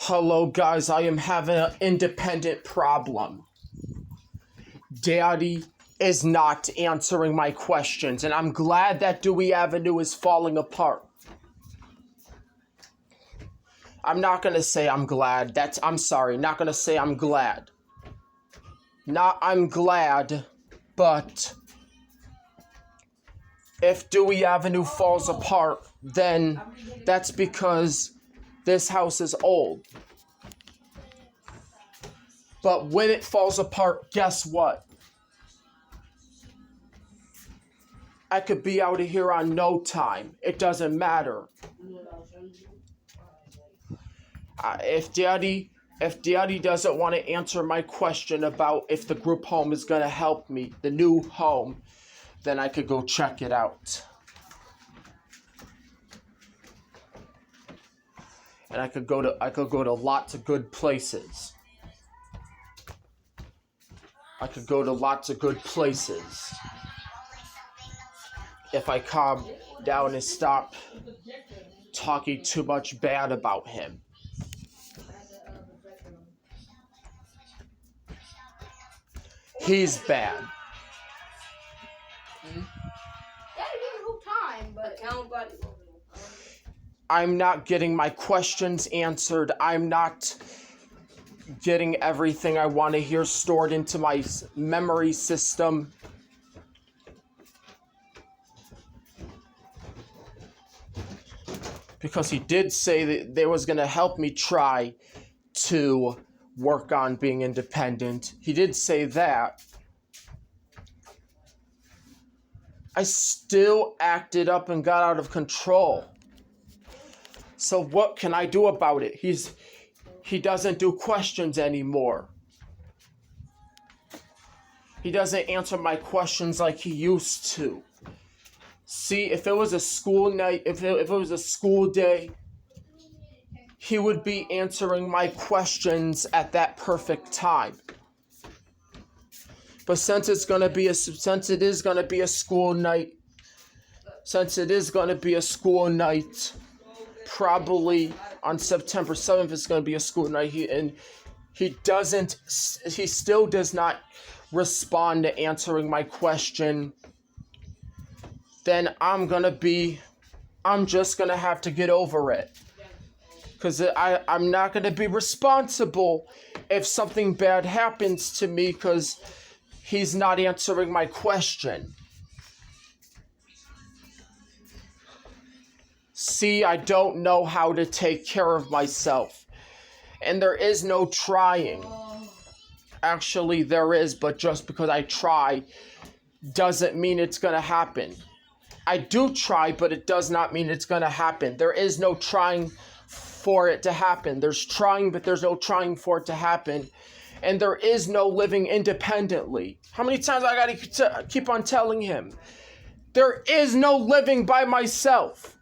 Hello guys, I am having an independent problem. Daddy is not answering my questions, and I'm glad that Dewey Avenue is falling apart. I'm not gonna say I'm glad. I'm sorry, not gonna say I'm glad. I'm glad, but if Dewey Avenue falls apart, then that's because this house is old. But when it falls apart, guess what? I could be out of here on no time. It doesn't matter. If Daddy doesn't want to answer my question about if the group home is going to help me, the new home, then I could go check it out. And I could go to lots of good places. If I calm down and stop talking too much bad about him. He's bad. I'm not getting my questions answered. I'm not getting everything I want to hear stored into my memory system. Because he did say that they was going to help me try to work on being independent. He did say that. I still acted up and got out of control. So what can I do about it? He doesn't do questions anymore. He doesn't answer my questions like he used to. See, if it was a school night, if it was a school day, he would be answering my questions at that perfect time. But since it is going to be a school night, probably on September 7th it's going to be a school night. He still does not respond to answering my question. Then I'm just going to have to get over it. Because I'm not going to be responsible if something bad happens to me because he's not answering my question. See, I don't know how to take care of myself. And there is no trying. Actually, there is, but just because I try doesn't mean it's going to happen. I do try, but it does not mean it's going to happen. There is no trying for it to happen. There's trying, but there's no trying for it to happen. And there is no living independently. How many times I got to keep on telling him? There is no living by myself.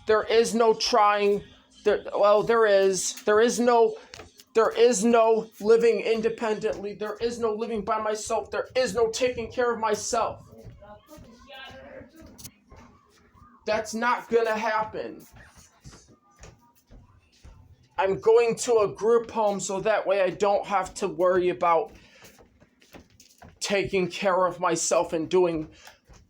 There is no trying. There is no living independently. There is no living by myself. There is no taking care of myself. That's not gonna happen. I'm going to a group home so that way I don't have to worry about taking care of myself and doing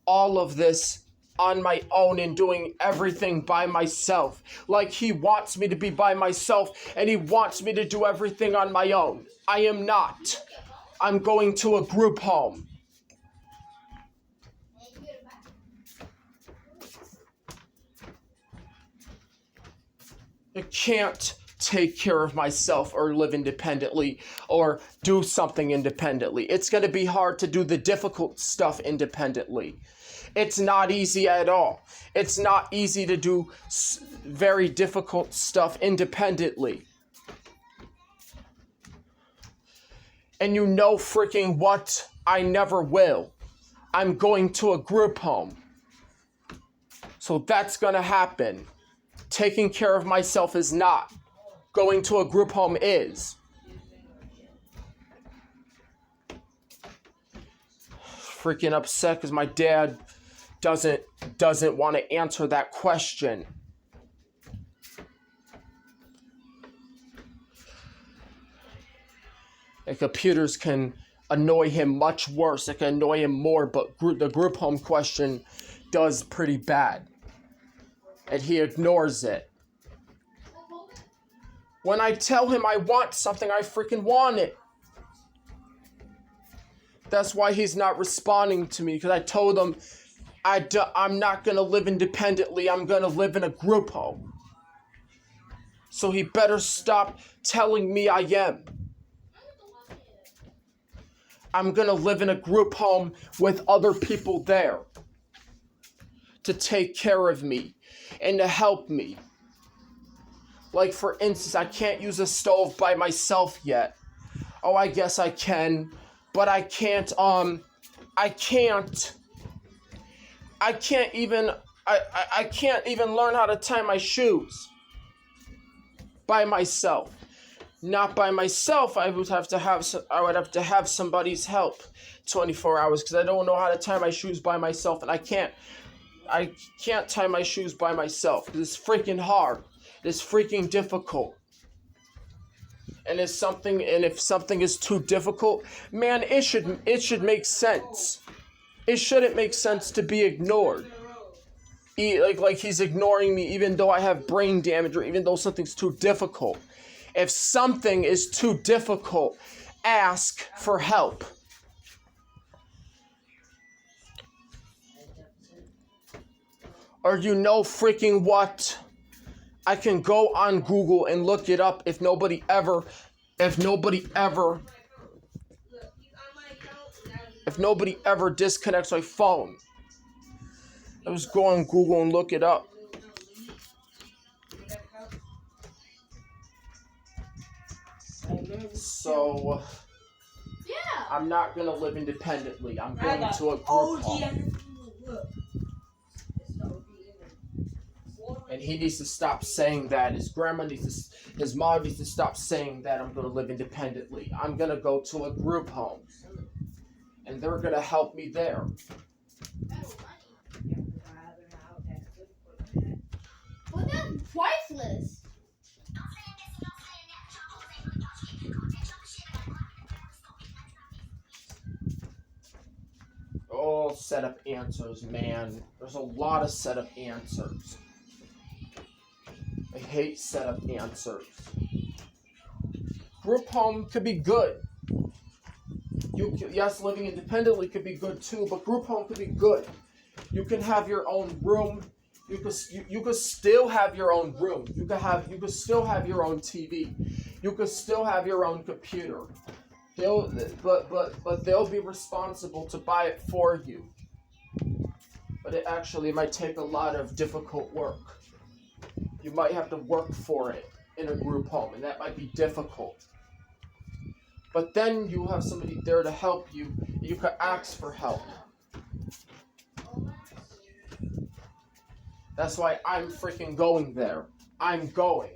all of this on my own and doing everything by myself. Like he wants me to be by myself and he wants me to do everything on my own. I am not. I'm going to a group home. I can't take care of myself or live independently or do something independently. It's going to be hard to do the difficult stuff independently. It's not easy at all. It's not easy to do very difficult stuff independently. And you know freaking what? I never will. I'm going to a group home. So that's going to happen. Taking care of myself is not. Going to a group home is. Freaking upset because my dad doesn't want to answer that question. And computers can annoy him much worse. It can annoy him more, but the group home question does pretty bad. And he ignores it. When I tell him I want something, I freaking want it. That's why he's not responding to me, because I told him I'm not going to live independently. I'm going to live in a group home. So he better stop telling me I am. I'm going to live in a group home with other people there to take care of me and to help me. Like, for instance, I can't use a stove by myself yet. Oh, I guess I can, but I can't even learn how to tie my shoes by myself. Not by myself. I would have to have somebody's help 24 hours, because I don't know how to tie my shoes by myself, and I can't tie my shoes by myself because it's freaking hard. It's freaking difficult. And if something is too difficult, man, it should make sense. It shouldn't make sense to be ignored. Like he's ignoring me even though I have brain damage, or even though something's too difficult. If something is too difficult, ask for help. Or you know freaking what? I can go on Google and look it up if nobody ever disconnects my phone. I just go on Google and look it up. So, I'm not going to live independently. I'm going to a group home. And he needs to stop saying that. His mom needs to stop saying that I'm going to live independently. I'm going to go to a group home. And they're going to help me there. Well, that's priceless. Oh, setup answers, man. There's a lot of setup answers. I hate setup answers. Group home could be good. Yes, living independently could be good too, but group home could be good. You can have your own room. You could still have your own room. You could still have your own TV. You could still have your own computer. But they'll be responsible to buy it for you. But it might take a lot of difficult work. You might have to work for it in a group home, and that might be difficult. But then you have somebody there to help you. You could ask for help. That's why I'm freaking going there. I'm going.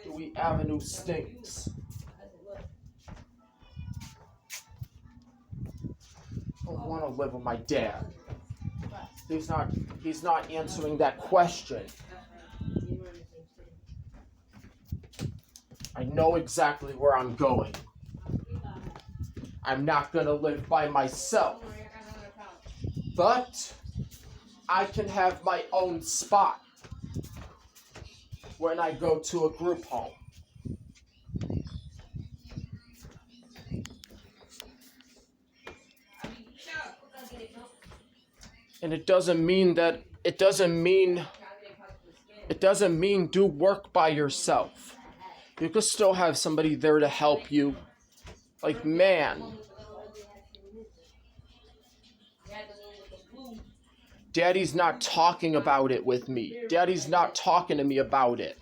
Dewey Avenue stinks. I don't want to live with my dad. He's not answering that question. I know exactly where I'm going. I'm not going to live by myself. But I can have my own spot when I go to a group home. And it doesn't mean do work by yourself. You could still have somebody there to help you. Like, man. Daddy's not talking about it with me. Daddy's not talking to me about it.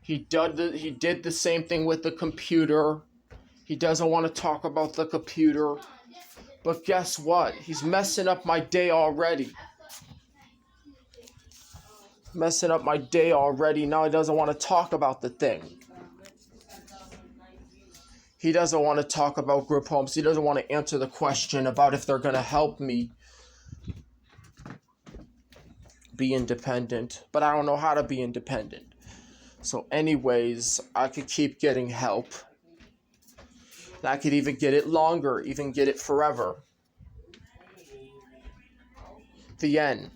He did the same thing with the computer. He doesn't want to talk about the computer. But guess what? He's messing up my day already. Messing up my day already. Now he doesn't want to talk about the thing. He doesn't want to talk about group homes. He doesn't want to answer the question about if they're going to help me be independent. But I don't know how to be independent. So anyways, I could keep getting help. I could even get it longer, even get it forever. The end.